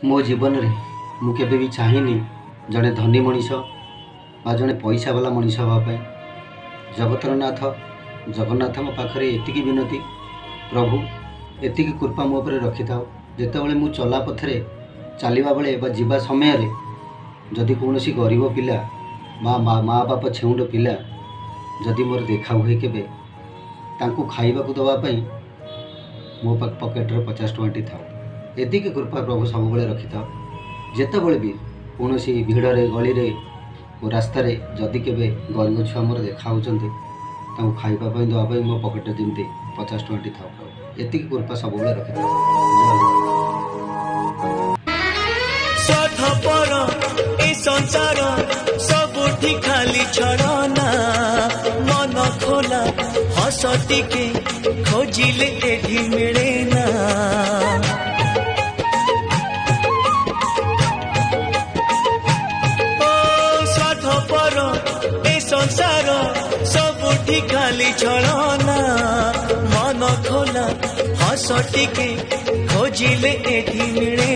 मो जीवन रे मु केबे भी चाहिनी जड़े धनी मनीष बा जड़े पैसा वाला मनीष हाँपाई। जगतर नाथ जगन्नाथ पाखे एतिकी विनती, प्रभु एतिकी कृपा मो पर रखि था। जितेबाला मु चला पथरे चलवा बेले जीवा समय जदि कौन गरीब पिला माँ बाप छेउंड पिला जदि मोर देखा हुए केबे तांकू खाइबा को दवापाई मो पकेट्रे 50 टଙ୍କା था। एतिकी कृपा प्रभु सब बेले रखि था। जितेबाला भी कौन भिड़े गली रास्तार जदि केबे गरीब छुआ मोर देखा होचंती तांकू खाइबा दवापाई मो पकेट्रे जमी 50 टଙ୍କା था। प्रभु एतिकी कृपा सब बेले रखि था। संसार सबुठी खाली छड़ना मन खोला हस टिके खोजिले एठी मिले ना। ओ स्वार्थपर ए संसार सबुठी खाली छड़ना मन खोला हस टिके खोजिले एठी मिले।